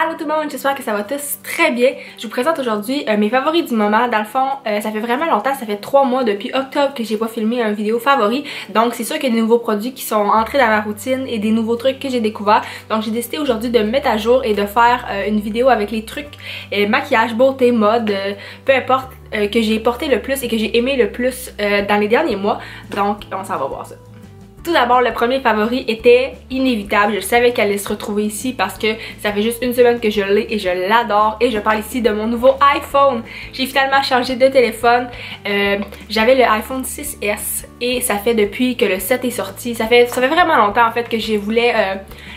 Allô tout le monde, j'espère que ça va tous très bien. Je vous présente aujourd'hui mes favoris du moment. Dans le fond, ça fait vraiment longtemps, ça fait 3 mois depuis octobre que j'ai pas filmé une vidéo favori. Donc c'est sûr qu'il y a des nouveaux produits qui sont entrés dans ma routine et des nouveaux trucs que j'ai découverts. Donc j'ai décidé aujourd'hui de me mettre à jour et de faire une vidéo avec les trucs maquillage, beauté, mode, peu importe, que j'ai porté le plus et que j'ai aimé le plus dans les derniers mois. Donc on s'en va voir ça. Tout d'abord, le premier favori était inévitable. Je savais qu'elle allait se retrouver ici parce que ça fait juste une semaine que je l'ai et je l'adore. Et je parle ici de mon nouveau iPhone. J'ai finalement changé de téléphone. J'avais le iPhone 6S et ça fait depuis que le 7 est sorti. Ça fait vraiment longtemps en fait que je voulais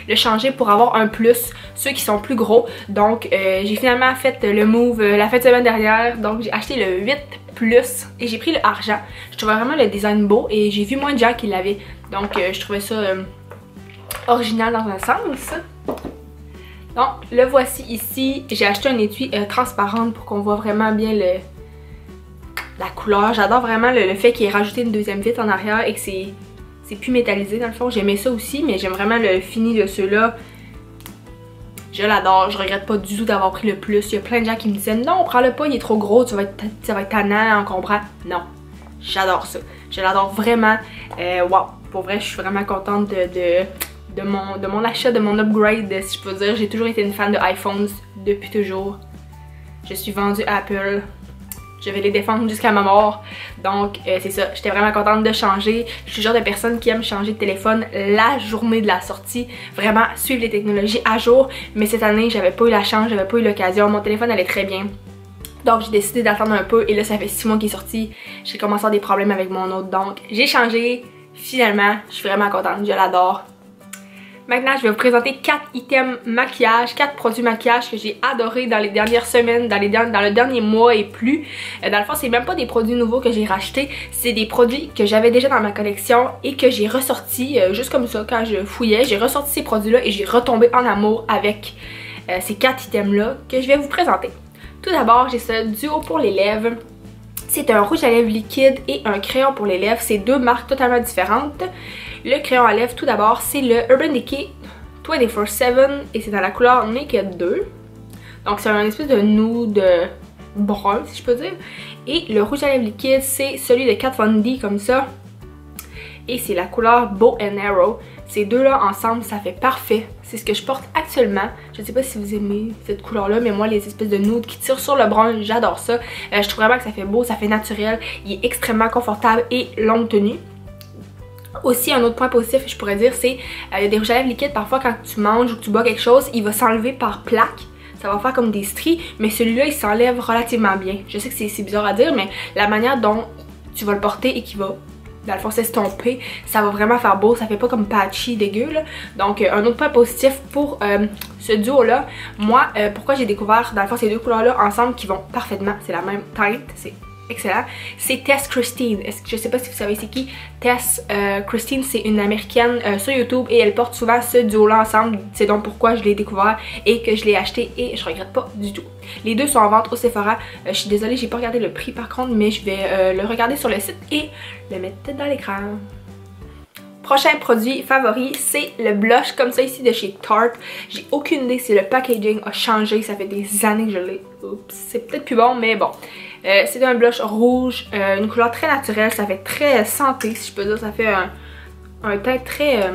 le changer pour avoir un plus, ceux qui sont plus gros. Donc j'ai finalement fait le move la fin de semaine dernière. Donc j'ai acheté le 8 Plus et j'ai pris le argent. Je trouvais vraiment le design beau et j'ai vu moins de gens qui l'avaient. Donc je trouvais ça original dans un sens. Donc le voici ici. J'ai acheté un étui transparent pour qu'on voit vraiment bien la couleur. J'adore vraiment le fait qu'il ait rajouté une deuxième vitre en arrière et que c'est plus métallisé dans le fond. J'aimais ça aussi, mais j'aime vraiment le fini de ceux-là. Je l'adore, je regrette pas du tout d'avoir pris le plus. Il y a plein de gens qui me disaient non, prends-le pas, il est trop gros, ça va être tannant, encombrant. Non, j'adore ça. Je l'adore vraiment. Wow, pour vrai, je suis vraiment contente de mon achat, de mon upgrade, si je peux dire. J'ai toujours été une fan de iPhones depuis toujours. Je suis vendue Apple. Je vais les défendre jusqu'à ma mort. Donc c'est ça, j'étais vraiment contente de changer. Je suis le genre de personne qui aime changer de téléphone la journée de la sortie. Vraiment suivre les technologies à jour. Mais cette année, j'avais pas eu la chance, j'avais pas eu l'occasion. Mon téléphone allait très bien. Donc j'ai décidé d'attendre un peu et là ça fait 6 mois qu'il est sorti. J'ai commencé à avoir des problèmes avec mon autre. Donc j'ai changé. Finalement, je suis vraiment contente, je l'adore. Maintenant, je vais vous présenter 4 items maquillage, 4 produits maquillage que j'ai adoré dans les dernières semaines, dans le dernier mois et plus. Dans le fond, c'est même pas des produits nouveaux que j'ai rachetés, c'est des produits que j'avais déjà dans ma collection et que j'ai ressortis juste comme ça quand je fouillais. J'ai ressorti ces produits-là et j'ai retombé en amour avec ces 4 items-là que je vais vous présenter. Tout d'abord, j'ai ce duo pour les lèvres. C'est un rouge à lèvres liquide et un crayon pour les lèvres. C'est deux marques totalement différentes. Le crayon à lèvres, tout d'abord, c'est le Urban Decay 24/7 et c'est dans la couleur Naked 2. Donc c'est un espèce de nude brun, si je peux dire. Et le rouge à lèvres liquide, c'est celui de Kat Von D comme ça. Et c'est la couleur Bow and Arrow. Ces deux-là ensemble, ça fait parfait. C'est ce que je porte actuellement. Je ne sais pas si vous aimez cette couleur-là, mais moi, les espèces de nudes qui tirent sur le brun, j'adore ça. Je trouve vraiment que ça fait beau, ça fait naturel. Il est extrêmement confortable et longue tenue. Aussi, un autre point positif, je pourrais dire, c'est des rouges à lèvres liquides. Parfois, quand tu manges ou que tu bois quelque chose, il va s'enlever par plaque. Ça va faire comme des stries, mais celui-là, il s'enlève relativement bien. Je sais que c'est bizarre à dire, mais la manière dont tu vas le porter et qu'il va, dans le fond, s'estomper, ça va vraiment faire beau. Ça fait pas comme patchy, dégueu, là. Donc, un autre point positif pour ce duo-là, moi, pourquoi j'ai découvert, dans le fond, ces deux couleurs-là ensemble qui vont parfaitement, c'est la même teinte, c'est excellent. C'est Tess Christine. Je sais pas si vous savez c'est qui. Tess Christine, c'est une américaine sur YouTube et elle porte souvent ce duo-là ensemble. C'est donc pourquoi je l'ai découvert et que je l'ai acheté et je regrette pas du tout. Les deux sont en vente au Sephora. Je suis désolée, j'ai pas regardé le prix par contre, mais je vais le regarder sur le site et le mettre dans l'écran. Prochain produit favori, c'est le blush comme ça ici de chez Tarte. J'ai aucune idée si le packaging a changé, ça fait des années que je l'ai. Oups, c'est peut-être plus bon, mais bon. C'est un blush rouge, une couleur très naturelle, ça fait très santé si je peux dire, ça fait un teint très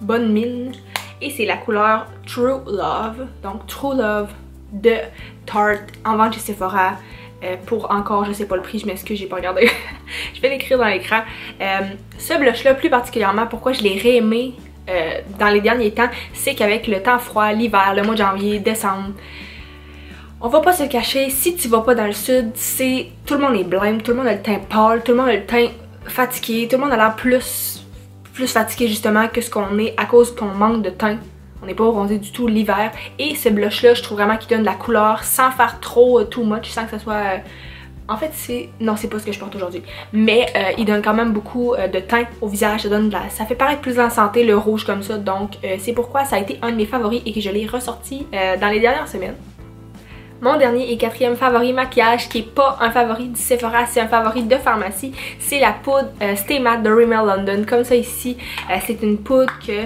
bonne mine. Et c'est la couleur True Love, donc True Love de Tarte en vente chez Sephora. Pour encore, je sais pas le prix, je m'excuse, j'ai pas regardé. Je vais l'écrire dans l'écran. Ce blush là, plus particulièrement, pourquoi je l'ai réaimé dans les derniers temps, c'est qu'avec le temps froid, l'hiver, le mois de janvier, décembre, on va pas se le cacher, si tu vas pas dans le sud, tout le monde est blême, tout le monde a le teint pâle, tout le monde a le teint fatigué, tout le monde a l'air plus fatigué justement que ce qu'on est à cause qu'on manque de teint. On n'est pas bronzé du tout l'hiver. Et ce blush là, je trouve vraiment qu'il donne de la couleur sans faire trop too much, sans que ça soit... En fait, non, c'est pas ce que je porte aujourd'hui. Mais il donne quand même beaucoup de teint au visage. Ça fait paraître plus en santé le rouge comme ça. Donc c'est pourquoi ça a été un de mes favoris et que je l'ai ressorti dans les dernières semaines. Mon dernier et quatrième favori maquillage, qui est pas un favori du Sephora, c'est un favori de pharmacie, c'est la poudre Stay Matte de Rimmel London. Comme ça ici, c'est une poudre que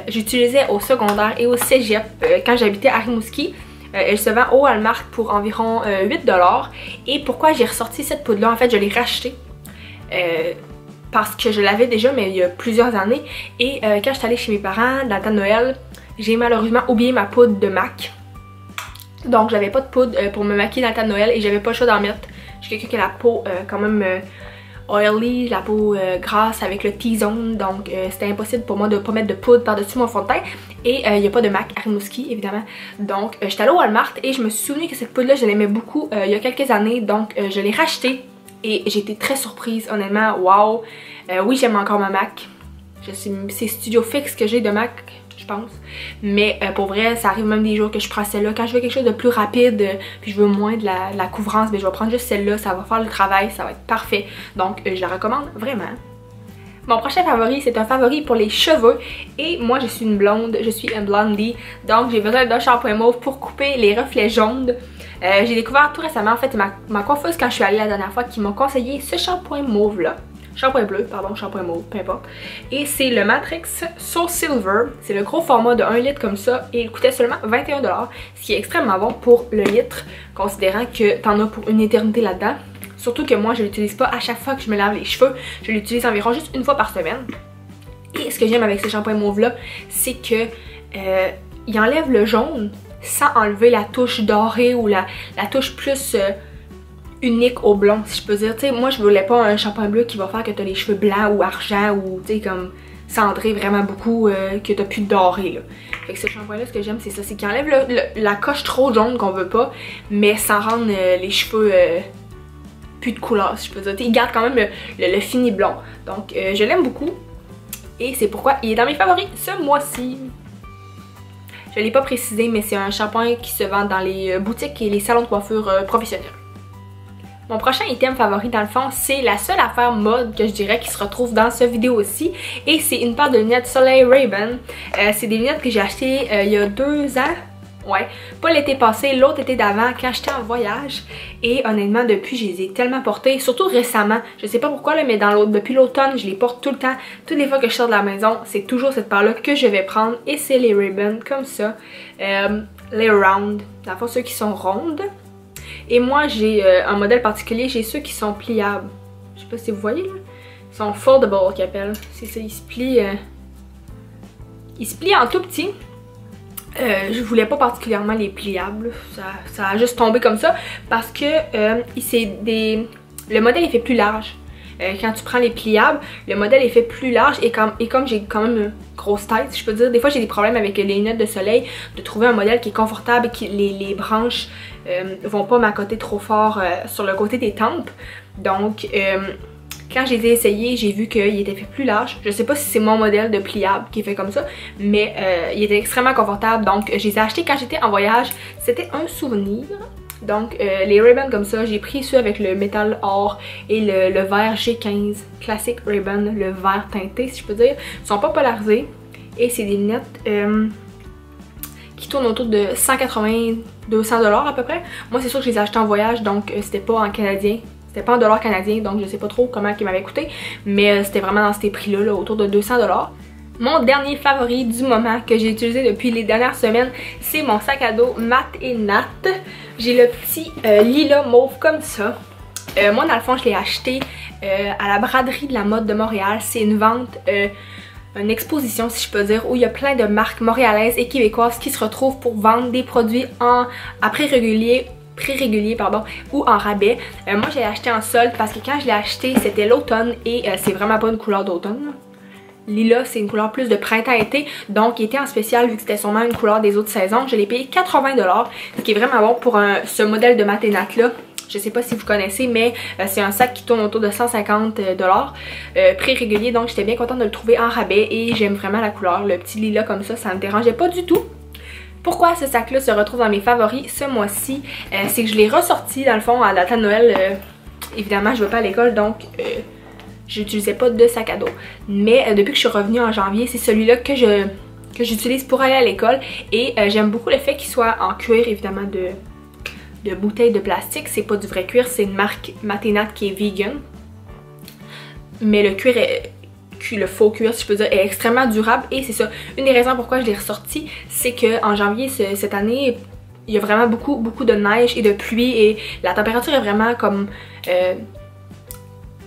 j'utilisais au secondaire et au cégep quand j'habitais à Rimouski. Elle se vend au Walmart pour environ 8 $. Et pourquoi j'ai ressorti cette poudre là, en fait je l'ai rachetée parce que je l'avais déjà mais il y a plusieurs années. Et quand j'étais allée chez mes parents dans le temps de Noël, j'ai malheureusement oublié ma poudre de MAC. Donc j'avais pas de poudre pour me maquiller dans le temps de Noël et j'avais pas le choix d'en mettre. Je suis quelqu'un qui a la peau quand même oily, la peau grasse avec le T-zone, donc c'était impossible pour moi de pas mettre de poudre par-dessus mon fond de teint. Et il n'y a pas de MAC à Rimouski évidemment. Donc j'étais allée au Walmart et je me suis souvenu que cette poudre là je l'aimais beaucoup il y a quelques années, donc je l'ai rachetée et j'ai été très surprise honnêtement. Wow! Oui, j'aime encore ma MAC. C'est Studio Fix que j'ai de MAC, je pense. Mais pour vrai, ça arrive même des jours que je prends celle-là. Quand je veux quelque chose de plus rapide, puis je veux moins de la couvrance, mais je vais prendre juste celle-là. Ça va faire le travail, ça va être parfait. Donc je la recommande vraiment. Mon prochain favori, c'est un favori pour les cheveux. Et moi, je suis une blonde, je suis un blondie. Donc j'ai besoin d'un shampoing mauve pour couper les reflets jaunes. J'ai découvert tout récemment, en fait, ma coiffeuse quand je suis allée la dernière fois qui m'a conseillé ce shampoing mauve-là. Shampoing bleu, pardon, shampoing mauve, peu importe. Et c'est le Matrix Soul Silver. C'est le gros format de 1 litre comme ça et il coûtait seulement 21 $, ce qui est extrêmement bon pour le litre, considérant que t'en as pour une éternité là-dedans. Surtout que moi, je l'utilise pas à chaque fois que je me lave les cheveux. Je l'utilise environ juste une fois par semaine. Et ce que j'aime avec ce shampoing mauve-là, c'est que il enlève le jaune sans enlever la touche dorée ou la touche plus... unique au blond, si je peux dire. Tu sais, moi je voulais pas un shampoing bleu qui va faire que t'as les cheveux blancs ou argent ou tu sais comme cendré vraiment beaucoup, que t'as plus de doré là. Fait que ce shampoing là, ce que j'aime c'est ça, c'est qu'il enlève la coche trop jaune qu'on veut pas, mais sans rendre les cheveux plus de couleur, si je peux dire. Tu sais, il garde quand même le fini blond. Donc je l'aime beaucoup et c'est pourquoi il est dans mes favoris ce mois-ci. Je l'ai pas précisé, mais c'est un shampoing qui se vend dans les boutiques et les salons de coiffure professionnels. Mon prochain item favori dans le fond, c'est la seule affaire mode que je dirais qui se retrouve dans cette vidéo aussi. Et c'est une paire de lunettes Soleil Ray-Ban. C'est des lunettes que j'ai achetées il y a 2 ans. Ouais, pas l'été passé, l'autre été d'avant quand j'étais en voyage. Et honnêtement, depuis, je les ai tellement portées, surtout récemment. Je sais pas pourquoi, là, mais depuis l'automne, je les porte tout le temps. Toutes les fois que je sors de la maison, c'est toujours cette paire-là que je vais prendre. Et c'est les Ray-Ban comme ça. Les round, dans le fond, ceux qui sont rondes. Et moi j'ai un modèle particulier, j'ai ceux qui sont pliables. Je sais pas si vous voyez là. Ils sont foldable qu'ils appellent. C'est ça, ils se plient en tout petit. Je voulais pas particulièrement les pliables. Ça a juste tombé comme ça. Parce que le modèle est fait plus large. Quand tu prends les pliables, le modèle est fait plus large et comme j'ai quand même une grosse tête, je peux dire, des fois j'ai des problèmes avec les lunettes de soleil, de trouver un modèle qui est confortable et que les branches vont pas m'accoter trop fort sur le côté des tempes. Donc quand je les ai essayés, j'ai vu qu'il était fait plus large. Je sais pas si c'est mon modèle de pliable qui est fait comme ça, mais il était extrêmement confortable. Donc je les ai achetés quand j'étais en voyage. C'était un souvenir. Donc les Ray-Ban comme ça, j'ai pris ceux avec le métal or et le vert G15 classique Ray-Ban, le vert teinté si je peux dire. Ils sont pas polarisés et c'est des lunettes qui tournent autour de 180-200 $ à peu près. Moi c'est sûr que je les ai achetés en voyage, donc c'était pas en canadien. C'était pas en dollars canadiens, donc je sais pas trop comment ils m'avaient coûté, mais c'était vraiment dans ces prix-là, là, autour de 200 $. Mon dernier favori du moment que j'ai utilisé depuis les dernières semaines, c'est mon sac à dos Mat et Nat. J'ai le petit lilas mauve comme ça. Moi dans le fond je l'ai acheté à la braderie de la mode de Montréal. C'est une vente, une exposition si je peux dire, où il y a plein de marques montréalaises et québécoises qui se retrouvent pour vendre des produits à prix régulier ou en rabais. Moi j'ai acheté en solde parce que quand je l'ai acheté c'était l'automne et c'est vraiment pas une couleur d'automne. Lilas c'est une couleur plus de printemps-été, donc il était en spécial vu que c'était sûrement une couleur des autres saisons. Je l'ai payé 80 $, ce qui est vraiment bon pour ce modèle de Mat et Nat là. Je sais pas si vous connaissez, mais c'est un sac qui tourne autour de 150 $, prix régulier, donc j'étais bien contente de le trouver en rabais et j'aime vraiment la couleur. Le petit lilas comme ça me dérangeait pas du tout. Pourquoi ce sac là se retrouve dans mes favoris ce mois-ci, c'est que je l'ai ressorti dans le fond à la date de Noël. Évidemment je vais pas à l'école, donc j'utilisais pas de sac à dos. Mais depuis que je suis revenue en janvier, c'est celui-là que j'utilise pour aller à l'école. Et j'aime beaucoup le fait qu'il soit en cuir évidemment bouteille de plastique. C'est pas du vrai cuir, c'est une marque Maténat qui est vegan. Mais le cuir est... le faux cuir, si je peux dire, est extrêmement durable et c'est ça. Une des raisons pourquoi je l'ai ressorti, c'est qu'en janvier cette année, il y a vraiment beaucoup de neige et de pluie et la température est vraiment comme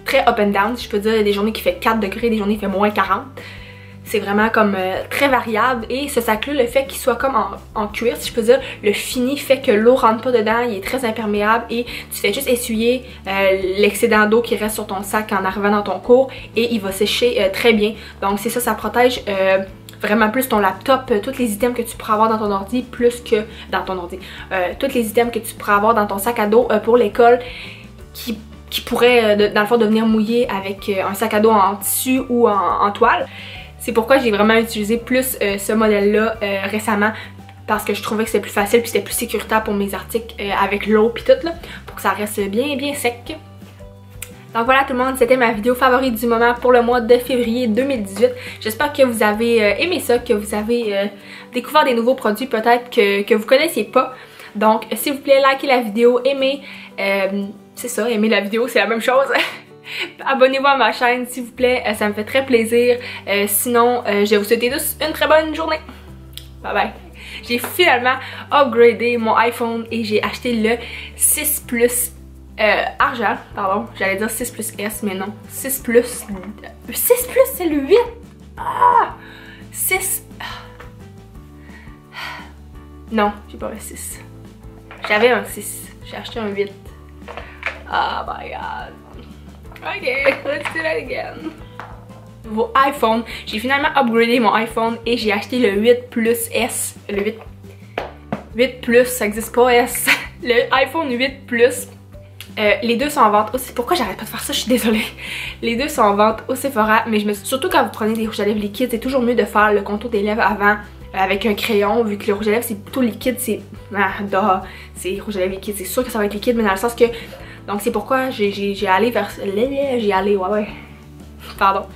très up and down, si je peux dire. Il y a des journées qui fait 4 degrés, des journées qui fait moins 40. C'est vraiment comme très variable et ce sac-là, le fait qu'il soit comme en cuir, si je peux dire, le fini fait que l'eau rentre pas dedans, il est très imperméable et tu fais juste essuyer l'excédent d'eau qui reste sur ton sac en arrivant dans ton cours et il va sécher très bien. Donc c'est ça, ça protège vraiment plus ton laptop, tous les items que tu pourras avoir dans ton ordi, plus que dans ton ordi. Tous les items que tu pourras avoir dans ton sac à dos pour l'école qui pourraient dans le fond devenir mouillés avec un sac à dos en tissu ou en toile. C'est pourquoi j'ai vraiment utilisé plus ce modèle-là récemment parce que je trouvais que c'était plus facile puis c'était plus sécuritaire pour mes articles avec l'eau puis tout là, pour que ça reste bien sec. Donc voilà tout le monde, c'était ma vidéo favorite du moment pour le mois de février 2018. J'espère que vous avez aimé ça, que vous avez découvert des nouveaux produits peut-être que vous connaissiez pas. Donc s'il vous plaît, likez la vidéo, aimez, c'est ça, aimez la vidéo, c'est la même chose. Abonnez-vous à ma chaîne s'il vous plaît, ça me fait très plaisir. Sinon, je vais vous souhaiter tous une très bonne journée. Bye bye. J'ai finalement upgradé mon iPhone et j'ai acheté le 6 Plus argent, pardon. J'allais dire 6 Plus S, mais non. 6 Plus... 6 Plus, c'est le 8! Ah! 6... Non, j'ai pas un 6. J'avais un 6. J'ai acheté un 8. Oh my god. Ok, let's do that again. Nouveau iPhone. J'ai finalement upgradé mon iPhone et j'ai acheté le 8 Plus S. Le 8 Plus, ça existe pas S. Le iPhone 8 Plus. Les deux sont en vente aussi. Pourquoi j'arrête pas de faire ça? Je suis désolée. Les deux sont en vente au Sephora, mais surtout quand vous prenez des rouges à lèvres liquides, c'est toujours mieux de faire le contour des lèvres avant avec un crayon, vu que le rouge à lèvres c'est plutôt liquide, c'est rouge à lèvres liquide, c'est sûr que ça va être liquide, mais dans le sens que donc c'est pourquoi j'ai allé vers... Pardon.